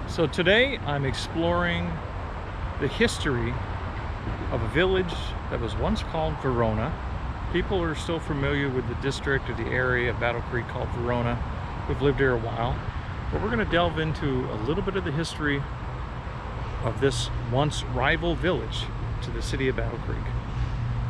So today I'm exploring the history of a village that was once called Verona. People are still familiar with the district or the area of Battle Creek called Verona, who've lived here a while. But we're going to delve into a little bit of the history of this once rival village to the city of Battle Creek.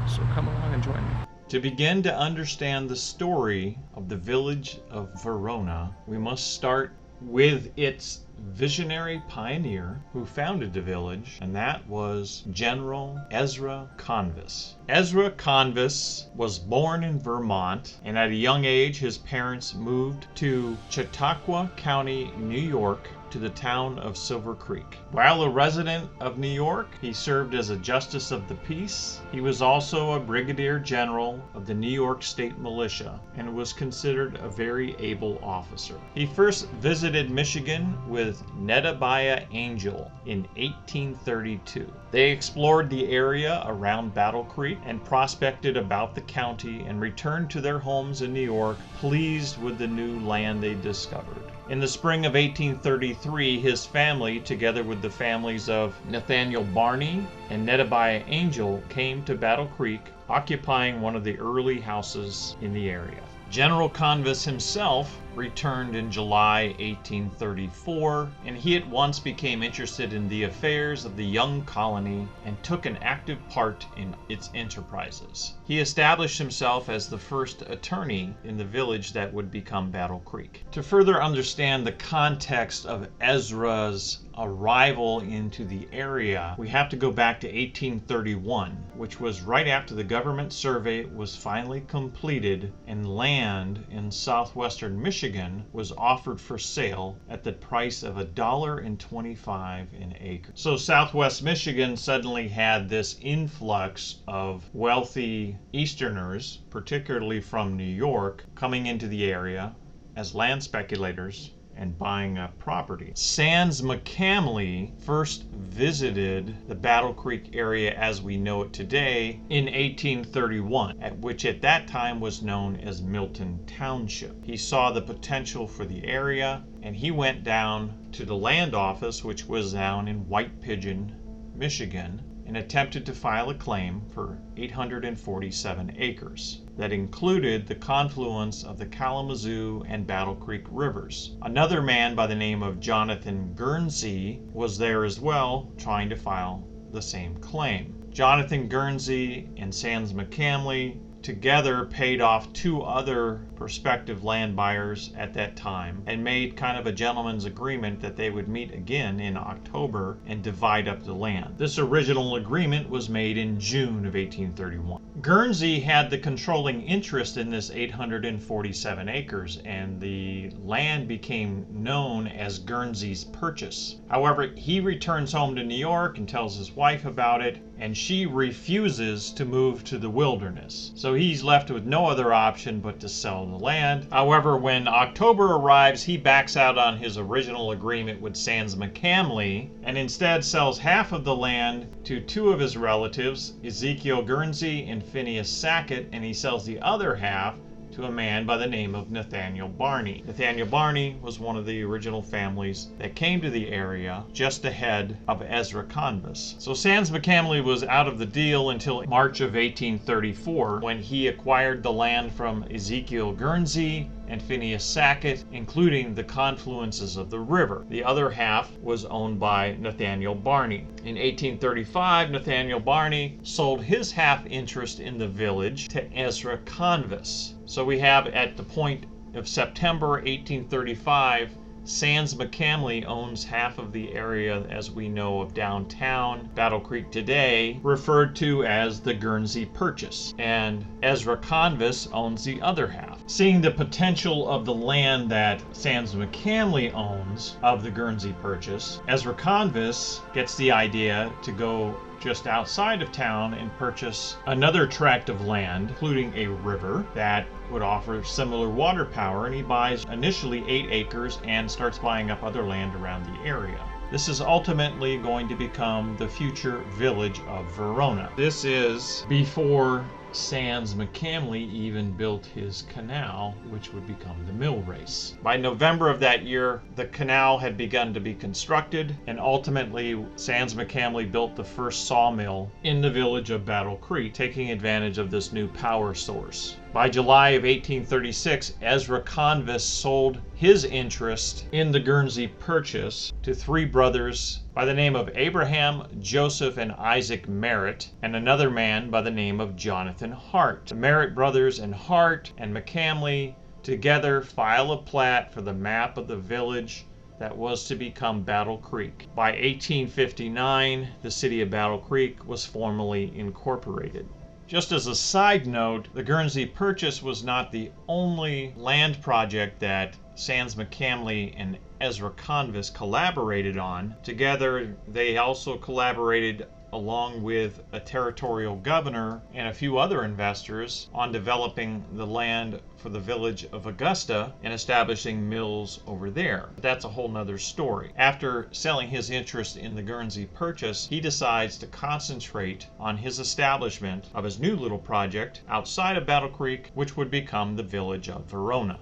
So come along and join me. To begin to understand the story of the village of Verona, we must start with its visionary pioneer who founded the village, and that was General Ezra Convis. Ezra Convis was born in Vermont, and at a young age his parents moved to Chautauqua County, New York, to the town of Silver Creek. While a resident of New York, he served as a justice of the peace. He was also a brigadier general of the New York State Militia and was considered a very able officer. He first visited Michigan with Nedabiah Angel in 1832. They explored the area around Battle Creek and prospected about the county and returned to their homes in New York, pleased with the new land they discovered. In the spring of 1833, his family, together with the families of Nathaniel Barney and Nedabiah Angel, came to Battle Creek, occupying one of the early houses in the area. General Convis himself returned in July 1834, and he at once became interested in the affairs of the young colony and took an active part in its enterprises. He established himself as the first attorney in the village that would become Battle Creek. To further understand the context of Ezra's arrival into the area, we have to go back to 1831, which was right after the government survey was finally completed and land in southwestern Michigan was offered for sale at the price of $1.25 an acre. So Southwest Michigan suddenly had this influx of wealthy Easterners, particularly from New York, coming into the area as land speculators and buying up property. Sans McCamley first visited the Battle Creek area as we know it today in 1831, which at that time was known as Milton Township. He saw the potential for the area, and he went down to the land office, which was down in White Pigeon, Michigan, and attempted to file a claim for 847 acres. That included the confluence of the Kalamazoo and Battle Creek rivers. Another man by the name of Jonathan Guernsey was there as well, trying to file the same claim. Jonathan Guernsey and Sans McCamley together paid off two other prospective land buyers at that time and made kind of a gentleman's agreement that they would meet again in October and divide up the land. This original agreement was made in June of 1831. Guernsey had the controlling interest in this 847 acres, and the land became known as Guernsey's Purchase. However, he returns home to New York and tells his wife about it, and she refuses to move to the wilderness. So he's left with no other option but to sell the land. However, when October arrives, he backs out on his original agreement with Sans McCamley and instead sells half of the land to two of his relatives, Ezekiel Guernsey and Phineas Sackett, and he sells the other half to a man by the name of Nathaniel Barney. Nathaniel Barney was one of the original families that came to the area just ahead of Ezra Convis. So Sans McCamley was out of the deal until March of 1834, when he acquired the land from Ezekiel Guernsey and Phineas Sackett, including the confluences of the river. The other half was owned by Nathaniel Barney. In 1835, Nathaniel Barney sold his half interest in the village to Ezra Convis. So we have at the point of September 1835, Sans McCamley owns half of the area as we know of downtown Battle Creek today, referred to as the Guernsey Purchase, and Ezra Convis owns the other half. Seeing the potential of the land that Sans McCamley owns of the Guernsey Purchase, Ezra Convis gets the idea to go just outside of town and purchase another tract of land, including a river that would offer similar water power, and he buys initially 8 acres and starts buying up other land around the area. This is ultimately going to become the future village of Verona. This is before Sans McCamley even built his canal, which would become the mill race. By November of that year, the canal had begun to be constructed, and ultimately Sans McCamley built the first sawmill in the village of Battle Creek, taking advantage of this new power source. By July of 1836, Ezra Convis sold his interest in the Guernsey Purchase to three brothers by the name of Abraham, Joseph, and Isaac Merritt, and another man by the name of Jonathan Hart. The Merritt brothers and Hart and McCamley together file a plat for the map of the village that was to become Battle Creek. By 1859, the city of Battle Creek was formally incorporated. Just as a side note, the Guernsey Purchase was not the only land project that Sans McCamley and Ezra Convis collaborated on. Together, they also collaborated along with a territorial governor and a few other investors on developing the land for the village of Augusta and establishing mills over there. But that's a whole nother story. After selling his interest in the Guernsey Purchase, he decides to concentrate on his establishment of his new little project outside of Battle Creek, which would become the village of Verona.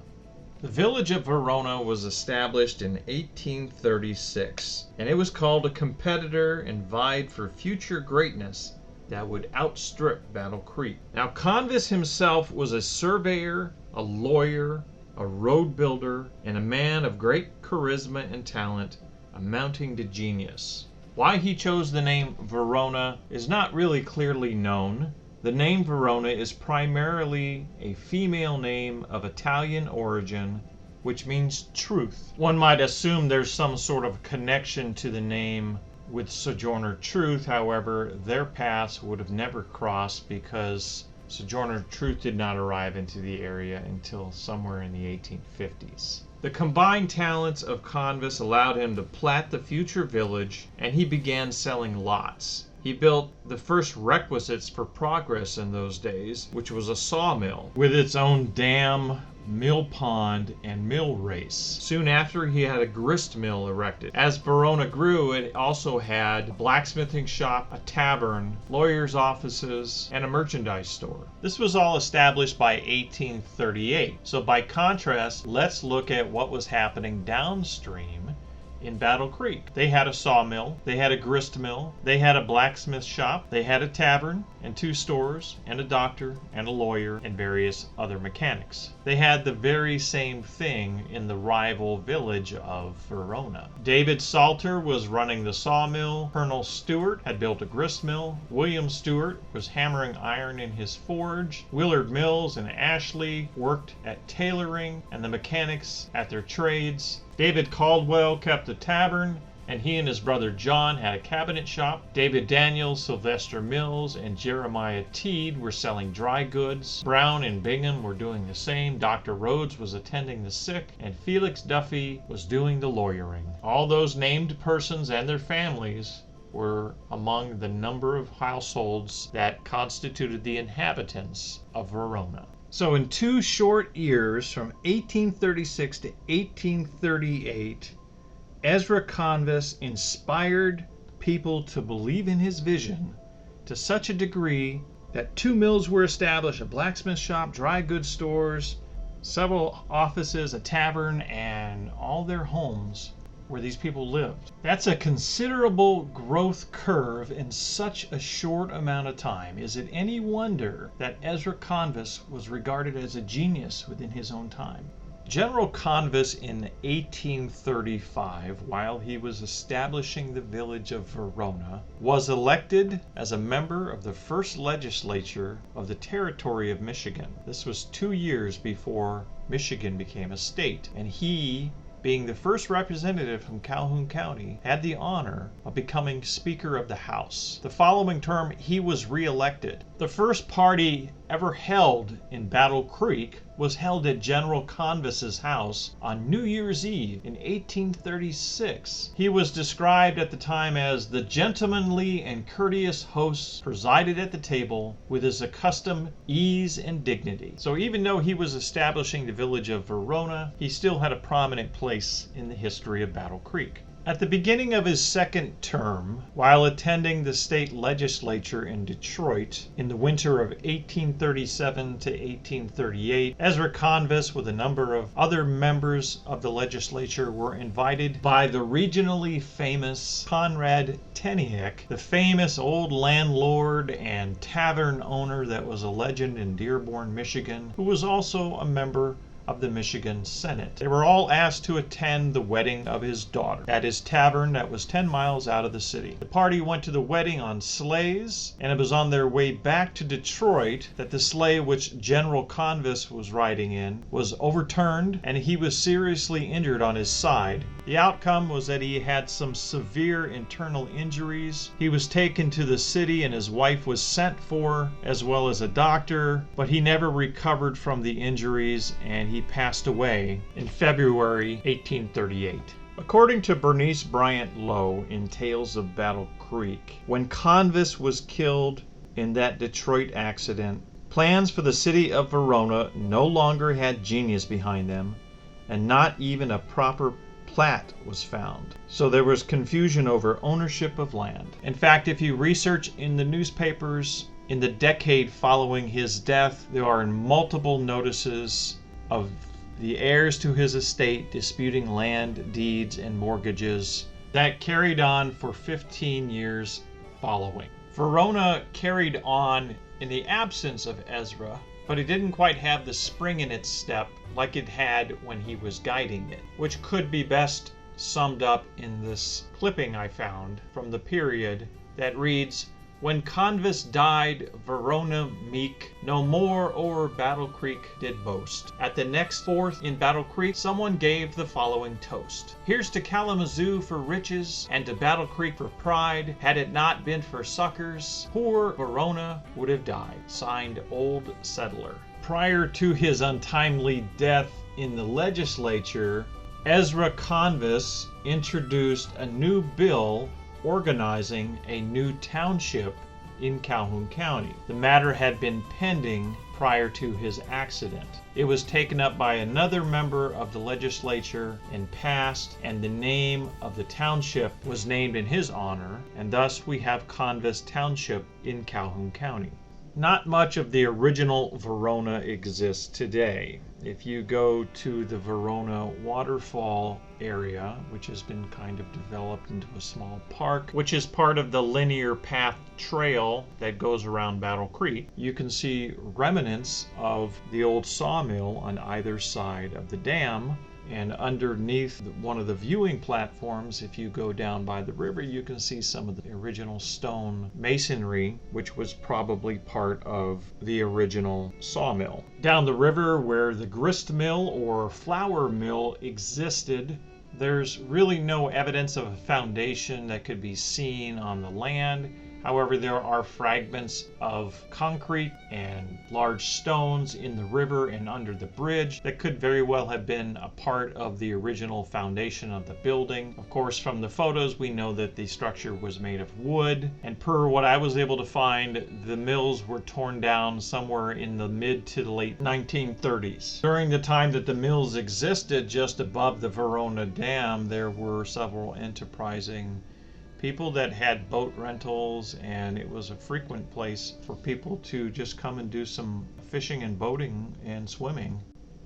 The village of Verona was established in 1836, and it was called a competitor and vied for future greatness that would outstrip Battle Creek. Now, Convis himself was a surveyor, a lawyer, a road builder, and a man of great charisma and talent, amounting to genius. Why he chose the name Verona is not really clearly known. The name Verona is primarily a female name of Italian origin, which means truth. One might assume there's some sort of connection to the name with Sojourner Truth. However, their paths would have never crossed because Sojourner Truth did not arrive into the area until somewhere in the 1850s. The combined talents of Convis allowed him to plat the future village, and he began selling lots. He built the first requisites for progress in those days, which was a sawmill with its own dam, mill pond, and mill race. Soon after, he had a grist mill erected. As Verona grew, it also had a blacksmithing shop, a tavern, lawyers' offices, and a merchandise store. This was all established by 1838. So by contrast, let's look at what was happening downstream in Battle Creek. They had a sawmill, they had a grist mill, they had a blacksmith shop, they had a tavern and two stores and a doctor and a lawyer and various other mechanics. They had the very same thing in the rival village of Verona. David Salter was running the sawmill, Colonel Stewart had built a grist mill, William Stewart was hammering iron in his forge, Willard Mills and Ashley worked at tailoring, and the mechanics at their trades. David Caldwell kept the tavern, and he and his brother John had a cabinet shop. David Daniels, Sylvester Mills, and Jeremiah Teed were selling dry goods. Brown and Bingham were doing the same. Dr. Rhodes was attending the sick, and Felix Duffy was doing the lawyering. All those named persons and their families were among the number of households that constituted the inhabitants of Verona. So in 2 short years, from 1836 to 1838, Ezra Convis inspired people to believe in his vision to such a degree that 2 mills were established, a blacksmith shop, dry goods stores, several offices, a tavern, and all their homes where these people lived. That's a considerable growth curve in such a short amount of time. Is it any wonder that Ezra Convis was regarded as a genius within his own time? General Convis in 1835, while he was establishing the village of Verona, was elected as a member of the first legislature of the territory of Michigan. This was 2 years before Michigan became a state, and he, being the first representative from Calhoun County, had the honor of becoming Speaker of the House. The following term, he was re-elected. The first party ever held in Battle Creek was held at General Convis's house on New Year's Eve in 1836. He was described at the time as the gentlemanly and courteous host presided at the table with his accustomed ease and dignity. So even though he was establishing the village of Verona, he still had a prominent place in the history of Battle Creek. At the beginning of his second term, while attending the state legislature in Detroit in the winter of 1837 to 1838, Ezra Convis with a number of other members of the legislature were invited by the regionally famous Conrad Teniak, the famous old landlord and tavern owner that was a legend in Dearborn, Michigan, who was also a member of the Michigan Senate. They were all asked to attend the wedding of his daughter at his tavern that was 10 miles out of the city. The party went to the wedding on sleighs, and it was on their way back to Detroit that the sleigh which General Convis was riding in was overturned, and he was seriously injured on his side. The outcome was that he had some severe internal injuries. He was taken to the city and his wife was sent for, as well as a doctor, but he never recovered from the injuries, and he passed away in February 1838. According to Bernice Bryant Lowe in Tales of Battle Creek, when Convis was killed in that Detroit accident, plans for the city of Verona no longer had genius behind them, and not even a proper plat was found. So there was confusion over ownership of land. In fact, if you research in the newspapers in the decade following his death, there are multiple notices of the heirs to his estate disputing land, deeds, and mortgages that carried on for 15 years following. Verona carried on in the absence of Ezra, but it didn't quite have the spring in its step like it had when he was guiding it, which could be best summed up in this clipping I found from the period that reads, "When Convis died, Verona meek, no more o'er Battle Creek did boast. At the next Fourth in Battle Creek, someone gave the following toast. Here's to Kalamazoo for riches, and to Battle Creek for pride. Had it not been for succors, poor Verona would have died. Signed, Old Settler." Prior to his untimely death in the legislature, Ezra Convis introduced a new bill organizing a new township in Calhoun County. The matter had been pending prior to his accident. It was taken up by another member of the legislature and passed, and the name of the township was named in his honor, and thus we have Convis Township in Calhoun County. Not much of the original Verona exists today. If you go to the Verona waterfall area, which has been kind of developed into a small park, which is part of the linear path trail that goes around Battle Creek, you can see remnants of the old sawmill on either side of the dam. And underneath one of the viewing platforms, if you go down by the river, you can see some of the original stone masonry, which was probably part of the original sawmill. Down the river where the grist mill or flour mill existed, there's really no evidence of a foundation that could be seen on the land. However, there are fragments of concrete and large stones in the river and under the bridge that could very well have been a part of the original foundation of the building. Of course, from the photos, we know that the structure was made of wood, and per what I was able to find, the mills were torn down somewhere in the mid to the late 1930s. During the time that the mills existed just above the Verona Dam, there were several enterprising people that had boat rentals, and it was a frequent place for people to just come and do some fishing and boating and swimming.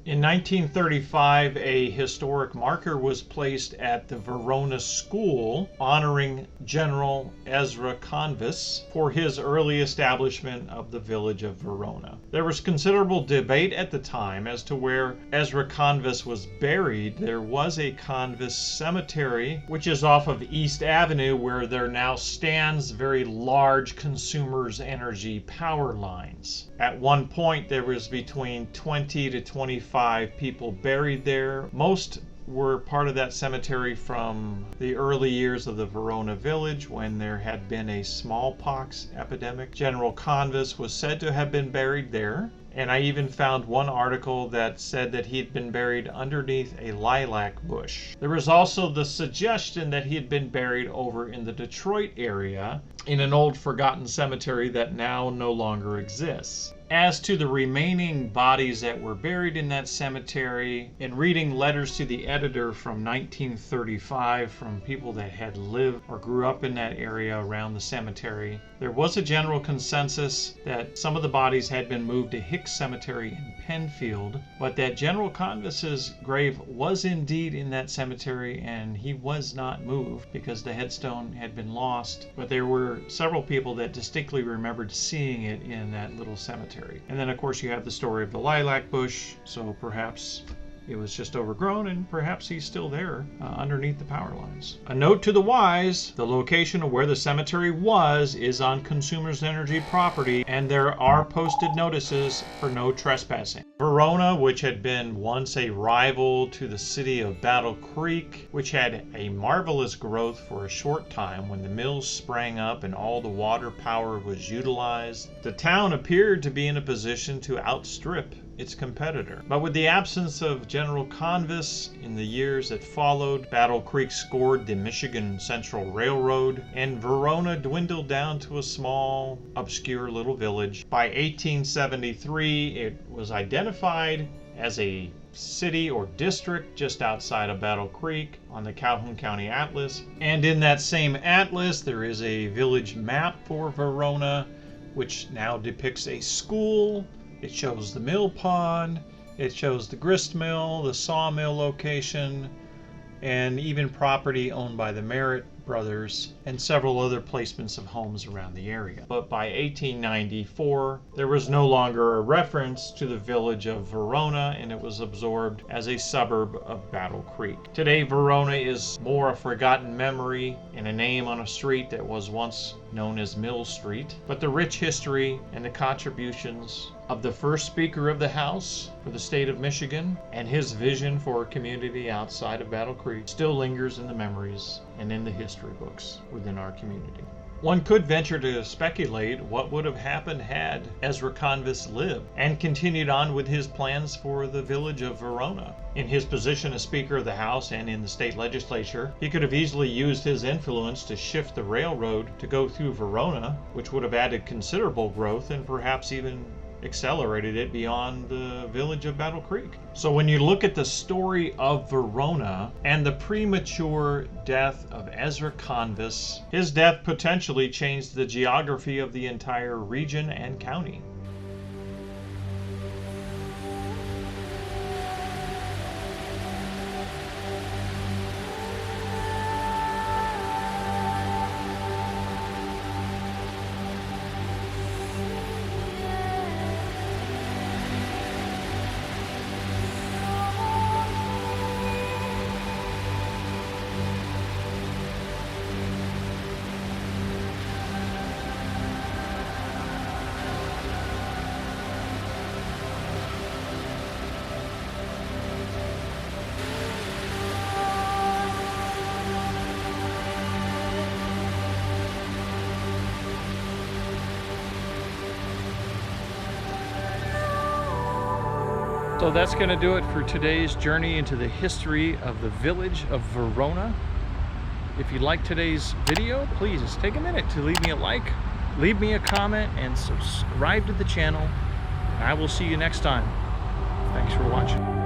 In 1935, a historic marker was placed at the Verona School honoring General Ezra Convis for his early establishment of the village of Verona. There was considerable debate at the time as to where Ezra Convis was buried. There was a Convis cemetery, which is off of East Avenue, where there now stands very large Consumers Energy power lines. At one point, there was between 20 to 25 people buried there. Most were part of that cemetery from the early years of the Verona village when there had been a smallpox epidemic. General Convis was said to have been buried there, and I even found one article that said that he had been buried underneath a lilac bush. There was also the suggestion that he had been buried over in the Detroit area in an old forgotten cemetery that now no longer exists. As to the remaining bodies that were buried in that cemetery, in reading letters to the editor from 1935 from people that had lived or grew up in that area around the cemetery, there was a general consensus that some of the bodies had been moved to Hicks Cemetery in Penfield, but that General Convis's grave was indeed in that cemetery and he was not moved because the headstone had been lost. But there were several people that distinctly remembered seeing it in that little cemetery. And then, of course, you have the story of the lilac bush, so perhaps it was just overgrown, and perhaps he's still there underneath the power lines. A note to the wise, the location of where the cemetery was is on Consumers Energy property, and there are posted notices for no trespassing. Verona, which had been once a rival to the city of Battle Creek, which had a marvelous growth for a short time when the mills sprang up and all the water power was utilized, the town appeared to be in a position to outstrip its competitor. But with the absence of General Convis in the years that followed, Battle Creek scored the Michigan Central Railroad, and Verona dwindled down to a small, obscure little village. By 1873, it was identified as a city or district just outside of Battle Creek on the Calhoun County Atlas. And in that same atlas, there is a village map for Verona, which now depicts a school. It shows the mill pond, it shows the grist mill, the sawmill location, and even property owned by the Merritt brothers and several other placements of homes around the area. But by 1894, there was no longer a reference to the village of Verona, and it was absorbed as a suburb of Battle Creek. Today, Verona is more a forgotten memory and a name on a street that was once known as Mill Street. But the rich history and the contributions of the first Speaker of the House for the state of Michigan and his vision for a community outside of Battle Creek still lingers in the memories and in the history books within our community. One could venture to speculate what would have happened had Ezra Convis lived and continued on with his plans for the village of Verona. In his position as Speaker of the House and in the state legislature, he could have easily used his influence to shift the railroad to go through Verona, which would have added considerable growth and perhaps even accelerated it beyond the village of Battle Creek. So when you look at the story of Verona and the premature death of Ezra Convis, his death potentially changed the geography of the entire region and county. So that's going to do it for today's journey into the history of the village of Verona. If you like today's video, please take a minute to leave me a like, leave me a comment, and subscribe to the channel. I will see you next time. Thanks for watching.